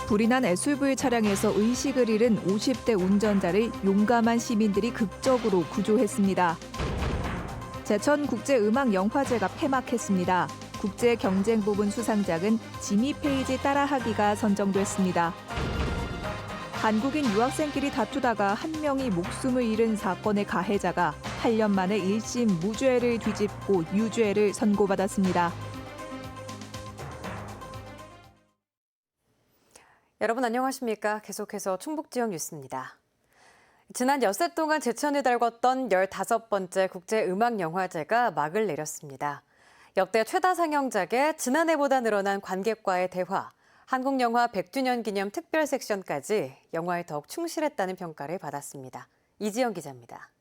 불이 난 SUV 차량에서 의식을 잃은 50대 운전자를 용감한 시민들이 극적으로 구조했습니다. 제천국제음악영화제가 폐막했습니다. 국제경쟁부문 수상작은 지미 페이지 따라하기가 선정됐습니다. 한국인 유학생끼리 다투다가 한 명이 목숨을 잃은 사건의 가해자가 8년 만에 1심 무죄를 뒤집고 유죄를 선고받았습니다. 여러분 안녕하십니까? 계속해서 충북 지역 뉴스입니다. 지난 엿새 동안 제천을 달궜던 15번째 국제음악영화제가 막을 내렸습니다. 역대 최다 상영작에 지난해보다 늘어난 관객과의 대화, 한국영화 100주년 기념 특별 섹션까지 영화에 더욱 충실했다는 평가를 받았습니다. 이지영 기자입니다.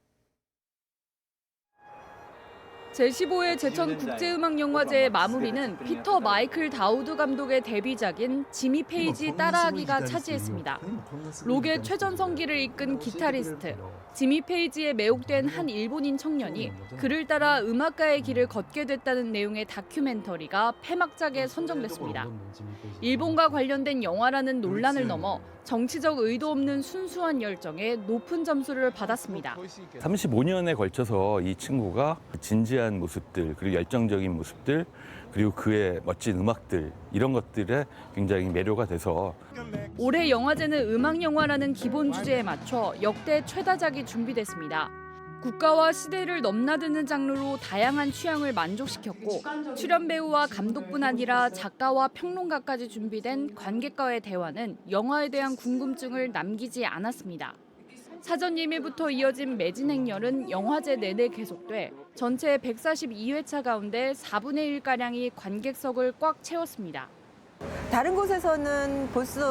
제15회 제천국제음악영화제의 마무리는 피터 마이클 다우드 감독의 데뷔작인 지미 페이지 따라하기가 차지했습니다. 록의 최전성기를 이끈 기타리스트, 지미 페이지에 매혹된 한 일본인 청년이 그를 따라 음악가의 길을 걷게 됐다는 내용의 다큐멘터리가 폐막작에 선정됐습니다. 일본과 관련된 영화라는 논란을 넘어 정치적 의도 없는 순수한 열정에 높은 점수를 받았습니다. 35년에 걸쳐서 이 친구가 진지한 모습들, 그리고 열정적인 모습들, 그리고 그의 멋진 음악들, 이런 것들에 굉장히 매료가 돼서 올해 영화제는 음악영화라는 기본 주제에 맞춰 역대 최다작이 준비됐습니다. 국가와 시대를 넘나드는 장르로 다양한 취향을 만족시켰고 출연 배우와 감독뿐 아니라 작가와 평론가까지 준비된 관객과의 대화는 영화에 대한 궁금증을 남기지 않았습니다. 사전 예매부터 이어진 매진 행렬은 영화제 내내 계속돼 전체 142회차 가운데 4분의 1가량이 관객석을 꽉 채웠습니다. 다른 곳에서는 볼 수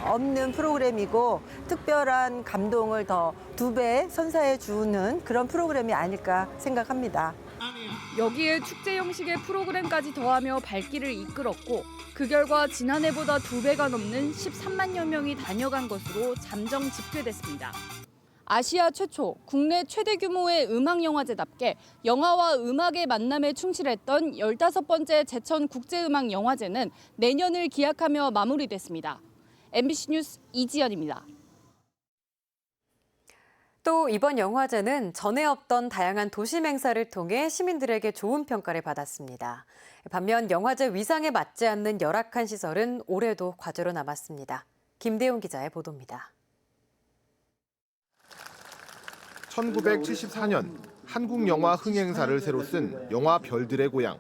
없는 프로그램이고 특별한 감동을 더 2배 선사해 주는 그런 프로그램이 아닐까 생각합니다. 여기에 축제 형식의 프로그램까지 더하며 발길을 이끌었고 그 결과 지난해보다 2배가 넘는 13만여 명이 다녀간 것으로 잠정 집계됐습니다. 아시아 최초, 국내 최대 규모의 음악영화제답게 영화와 음악의 만남에 충실했던 15번째 제천국제음악영화제는 내년을 기약하며 마무리됐습니다. MBC 뉴스 이지연입니다. 또 이번 영화제는 전에 없던 다양한 도심 행사를 통해 시민들에게 좋은 평가를 받았습니다. 반면 영화제 위상에 맞지 않는 열악한 시설은 올해도 과제로 남았습니다. 김대용 기자의 보도입니다. 1974년 한국 영화 흥행사를 새로 쓴 영화 별들의 고향.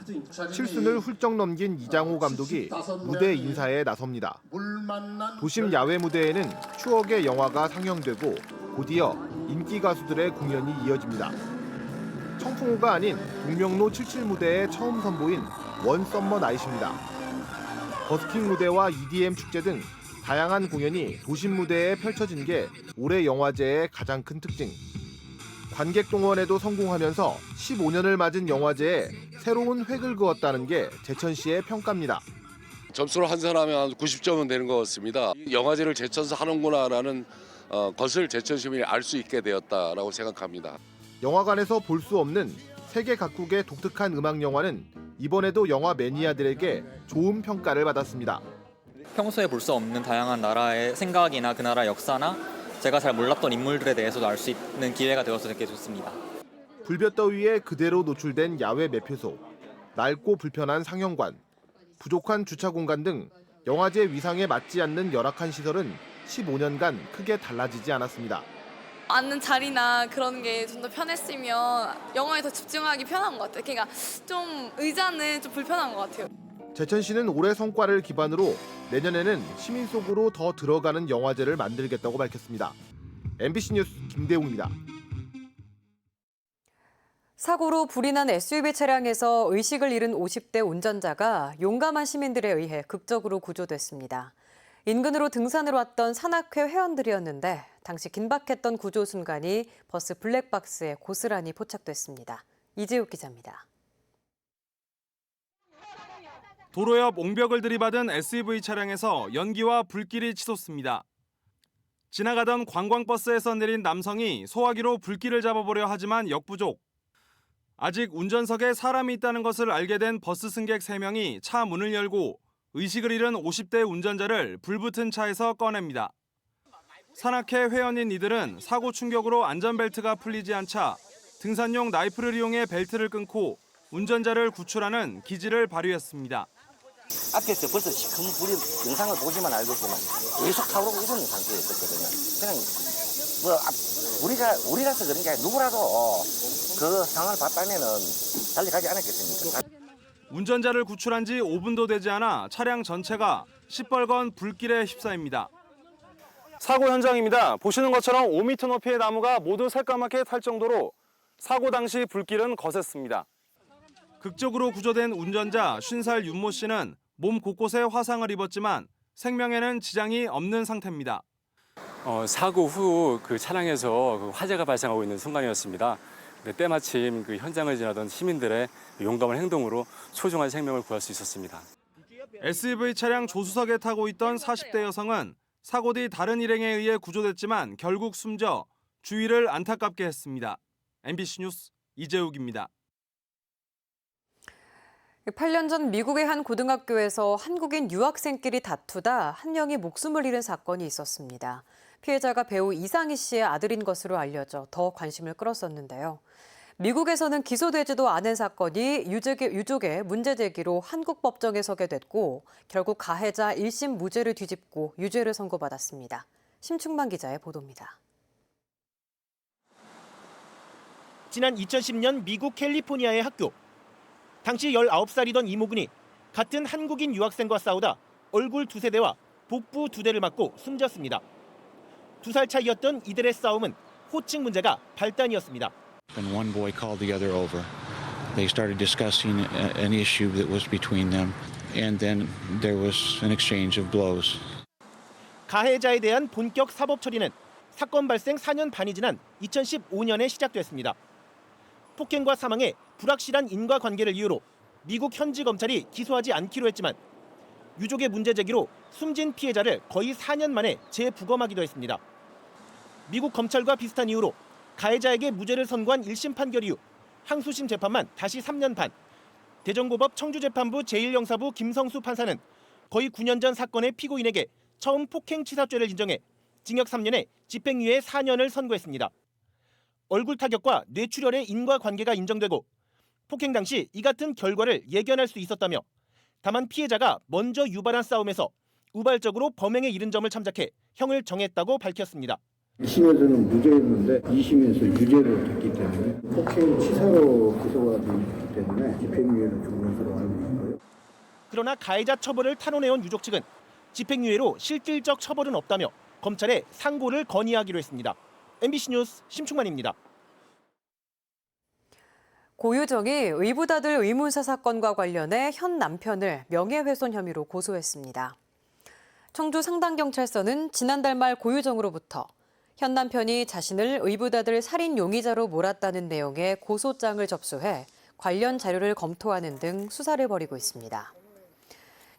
7순을 훌쩍 넘긴 이장호 감독이 무대 인사에 나섭니다. 도심 야외 무대에는 추억의 영화가 상영되고 곧이어 인기 가수들의 공연이 이어집니다. 청풍호가 아닌 동명로 77 무대에 처음 선보인 원 썸머 나잇입니다. 버스킹 무대와 EDM 축제 등 다양한 공연이 도심 무대에 펼쳐진 게 올해 영화제의 가장 큰 특징. 관객 동원에도 성공하면서 15년을 맞은 영화제에 새로운 획을 그었다는 게 제천시의 평가입니다. 점수를 환산하면 한 90점은 되는 것 같습니다. 영화제를 제천에서 하는구나라는 것을 제천 시민이 알 수 있게 되었다라고 생각합니다. 영화관에서 볼 수 없는 세계 각국의 독특한 음악 영화는 이번에도 영화 매니아들에게 좋은 평가를 받았습니다. 평소에 볼 수 없는 다양한 나라의 생각이나 그 나라 역사나 제가 잘 몰랐던 인물들에 대해서도 알 수 있는 기회가 되어서 되게 좋습니다. 불볕더위에 그대로 노출된 야외 매표소, 낡고 불편한 상영관, 부족한 주차 공간 등 영화제 위상에 맞지 않는 열악한 시설은 15년간 크게 달라지지 않았습니다. 앉는 자리나 그런 게 좀 더 편했으면 영화에 더 집중하기 편한 것 같아요. 그러니까 좀 의자는 좀 불편한 것 같아요. 제천시는 올해 성과를 기반으로 내년에는 시민 속으로 더 들어가는 영화제를 만들겠다고 밝혔습니다. MBC 뉴스 김대웅입니다. 사고로 불이 난 SUV 차량에서 의식을 잃은 50대 운전자가 용감한 시민들에 의해 극적으로 구조됐습니다. 인근으로 등산을 왔던 산악회 회원들이었는데 당시 긴박했던 구조 순간이 버스 블랙박스에 고스란히 포착됐습니다. 이재욱 기자입니다. 도로 옆 옹벽을 들이받은 SUV 차량에서 연기와 불길이 치솟습니다. 지나가던 관광버스에서 내린 남성이 소화기로 불길을 잡아보려 하지만 역부족. 아직 운전석에 사람이 있다는 것을 알게 된 버스 승객 3명이 차 문을 열고 의식을 잃은 50대 운전자를 불붙은 차에서 꺼냅니다. 산악회 회원인 이들은 사고 충격으로 안전벨트가 풀리지 않자 등산용 나이프를 이용해 벨트를 끊고 운전자를 구출하는 기지를 발휘했습니다. 앞에서 벌써 큰 불이 영상을 보시면 알겠지만 계속 타오르고 있는 상태였었거든요. 그냥 우리라서 그런 게 아니라 누구라도 그 상황을 봤다면은 달려가지 않았겠습니까? 운전자를 구출한 지 5분도 되지 않아 차량 전체가 시뻘건 불길에 휩싸입니다. 사고 현장입니다. 보시는 것처럼 5m 높이의 나무가 모두 새까맣게 탈 정도로 사고 당시 불길은 거셌습니다. 극적으로 구조된 운전자 50살 윤모 씨는 몸 곳곳에 화상을 입었지만 생명에는 지장이 없는 상태입니다. 사고 후 그 차량에서 그 화재가 발생하고 있는 순간이었습니다. 때마침 그 현장을 지나던 시민들의 용감한 행동으로 소중한 생명을 구할 수 있었습니다. SUV 차량 조수석에 타고 있던 40대 여성은 사고 뒤 다른 일행에 의해 구조됐지만 결국 숨져 주위를 안타깝게 했습니다. MBC 뉴스 이재욱입니다. 8년 전 미국의 한 고등학교에서 한국인 유학생끼리 다투다 한 명이 목숨을 잃은 사건이 있었습니다. 피해자가 배우 이상희 씨의 아들인 것으로 알려져 더 관심을 끌었었는데요. 미국에서는 기소되지도 않은 사건이 유족의 문제 제기로 한국 법정에 서게 됐고 결국 가해자 1심 무죄를 뒤집고 유죄를 선고받았습니다. 심충만 기자의 보도입니다. 지난 2010년 미국 캘리포니아의 학교. 당시 19살이던 이모군이 같은 한국인 유학생과 싸우다 얼굴 2세대와 복부 2대를 맞고 숨졌습니다. 2살 차이였던 이들의 싸움은 호칭 문제가 발단이었습니다. And one boy called the other over. They started discussing an issue that was between them, and then there was an exchange of blows. 가해자에 대한 본격 사법 처리는 사건 발생 4년 반이 지난 2015년에 시작됐습니다. 폭행과 사망에 불확실한 인과관계를 이유로 미국 현지 검찰이 기소하지 않기로 했지만 유족의 문제 제기로 숨진 피해자를 거의 4년 만에 재부검하기도 했습니다. 미국 검찰과 비슷한 이유로 가해자에게 무죄를 선고한 1심 판결 이후 항소심 재판만 다시 3년 반. 대전고법 청주재판부 제1형사부 김성수 판사는 거의 9년 전 사건의 피고인에게 처음 폭행치사죄를 인정해 징역 3년에 집행유예 4년을 선고했습니다. 얼굴 타격과 뇌출혈의 인과관계가 인정되고 폭행 당시 이 같은 결과를 예견할 수 있었다며 다만 피해자가 먼저 유발한 싸움에서 우발적으로 범행에 이른 점을 참작해 형을 정했다고 밝혔습니다. 1심에서는 무죄였는데 2심에서 유죄를 했기 때문에 폭행치사로 기소가 되기 때문에 집행유예를 준 것으로 알고 있고요. 그러나 가해자 처벌을 탄원해온 유족 측은 집행유예로 실질적 처벌은 없다며 검찰에 상고를 건의하기로 했습니다. MBC 뉴스 심충만입니다. 고유정이 의붓아들 의문사 사건과 관련해 현 남편을 명예훼손 혐의로 고소했습니다. 청주 상당경찰서는 지난달 말 고유정으로부터 현 남편이 자신을 의붓아들 살인 용의자로 몰았다는 내용의 고소장을 접수해 관련 자료를 검토하는 등 수사를 벌이고 있습니다.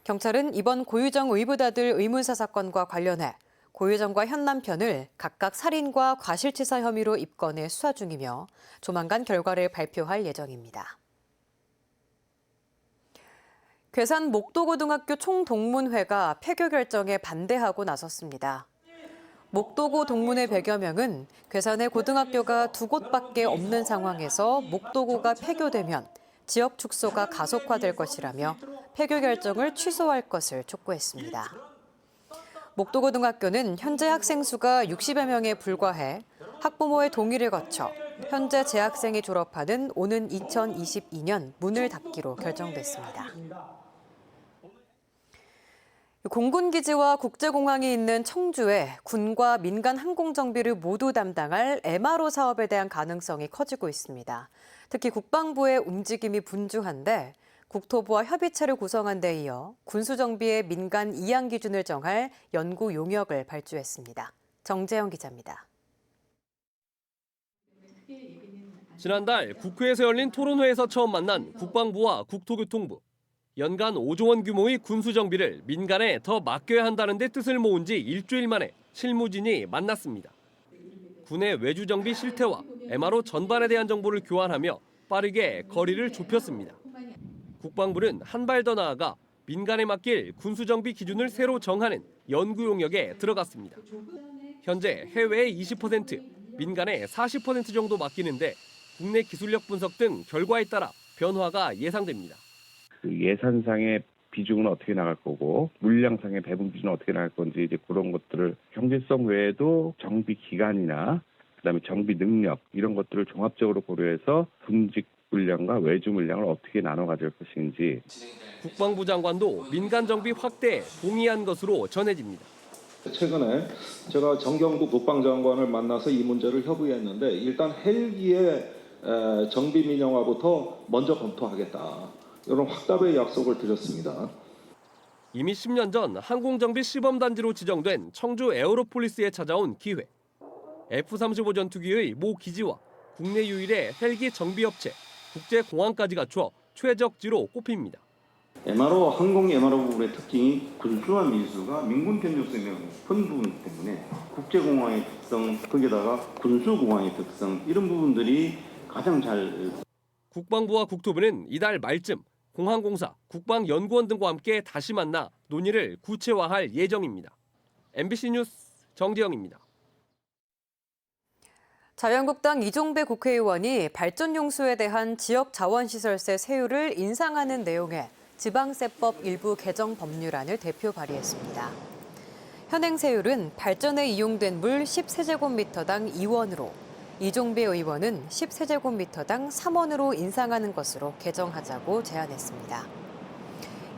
경찰은 이번 고유정 의붓아들 의문사 사건과 관련해 고유정과 현 남편을 각각 살인과 과실치사 혐의로 입건해 수사 중이며 조만간 결과를 발표할 예정입니다. 괴산 목도고등학교 총동문회가 폐교 결정에 반대하고 나섰습니다. 목도고 동문회 100여 명은 괴산의 고등학교가 2곳밖에 없는 상황에서 목도고가 폐교되면 지역 축소가 가속화될 것이라며 폐교 결정을 취소할 것을 촉구했습니다. 목도고등학교는 현재 학생 수가 60여 명에 불과해 학부모의 동의를 거쳐 현재 재학생이 졸업하는 오는 2022년 문을 닫기로 결정됐습니다. 공군기지와 국제공항이 있는 청주에 군과 민간 항공정비를 모두 담당할 MRO 사업에 대한 가능성이 커지고 있습니다. 특히 국방부의 움직임이 분주한데 국토부와 협의체를 구성한 데 이어 군수정비의 민간 이양 기준을 정할 연구 용역을 발주했습니다. 정재영 기자입니다. 지난달 국회에서 열린 토론회에서 처음 만난 국방부와 국토교통부. 연간 5조 원 규모의 군수정비를 민간에 더 맡겨야 한다는 데 뜻을 모은 지 일주일 만에 실무진이 만났습니다. 군의 외주정비 실태와 MRO 전반에 대한 정보를 교환하며 빠르게 거리를 좁혔습니다. 국방부는 한 발 더 나아가 민간에 맡길 군수정비 기준을 새로 정하는 연구 용역에 들어갔습니다. 현재 해외에 20%, 민간에 40% 정도 맡기는데 국내 기술력 분석 등 결과에 따라 변화가 예상됩니다. 예산상의 비중은 어떻게 나갈 거고 물량상의 배분 기준은 어떻게 나갈 건지 이제 그런 것들을 경제성 외에도 정비 기간이나 그다음에 정비 능력 이런 것들을 종합적으로 고려해서 분직 물량과 외주 물량을 어떻게 나눠 가질 것인지. 국방부 장관도 민간 정비 확대에 동의한 것으로 전해집니다. 최근에 제가 정경국 국방장관을 만나서 이 문제를 협의했는데 일단 헬기의 정비 민영화부터 먼저 검토하겠다. 이런 확답의 약속을 드렸습니다. 이미 10년 전 항공정비 시범단지로 지정된 청주 에어로폴리스에 찾아온 기회. F-35 전투기의 모 기지와 국내 유일의 헬기 정비업체, 국제공항까지 갖춰 최적지로 꼽힙니다. MRO, 항공 MRO 부분의 특징이 군수와 민수가 민군 편중성이 높은 부분 때문에 국제공항의 특성, 거기다가 군수공항의 특성 이런 부분들이 가장 잘. 국방부와 국토부는 이달 말쯤 공항공사, 국방연구원 등과 함께 다시 만나 논의를 구체화할 예정입니다. MBC 뉴스 정지영입니다. 자유한국당 이종배 국회의원이 발전용수에 대한 지역자원시설세 세율을 인상하는 내용의 지방세법 일부 개정 법률안을 대표 발의했습니다. 현행 세율은 발전에 이용된 물 10세제곱미터당 2원으로 이종배 의원은 10세제곱미터당 3원으로 인상하는 것으로 개정하자고 제안했습니다.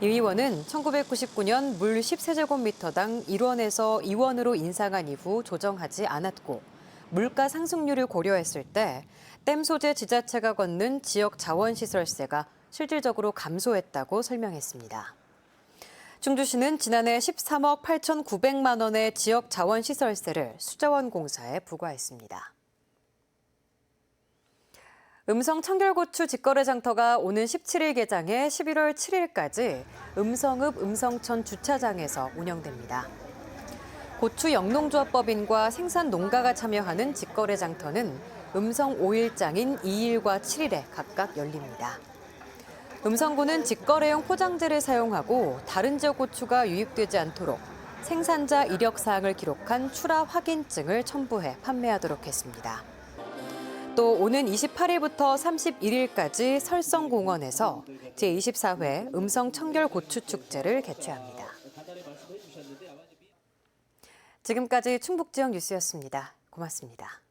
이 의원은 1999년 물 10세제곱미터당 1원에서 2원으로 인상한 이후 조정하지 않았고 물가 상승률을 고려했을 때 댐 소재 지자체가 걷는 지역 자원시설세가 실질적으로 감소했다고 설명했습니다. 충주시는 지난해 13억 8,900만 원의 지역 자원시설세를 수자원공사에 부과했습니다. 음성 청결고추 직거래 장터가 오는 17일 개장해 11월 7일까지 음성읍 음성천 주차장에서 운영됩니다. 고추 영농조합법인과 생산 농가가 참여하는 직거래 장터는 음성 5일장인 2일과 7일에 각각 열립니다. 음성군은 직거래용 포장재를 사용하고 다른 지역 고추가 유입되지 않도록 생산자 이력 사항을 기록한 출하 확인증을 첨부해 판매하도록 했습니다. 또 오는 28일부터 31일까지 설성공원에서 제24회 음성 청결 고추 축제를 개최합니다. 지금까지 충북지역 뉴스였습니다. 고맙습니다.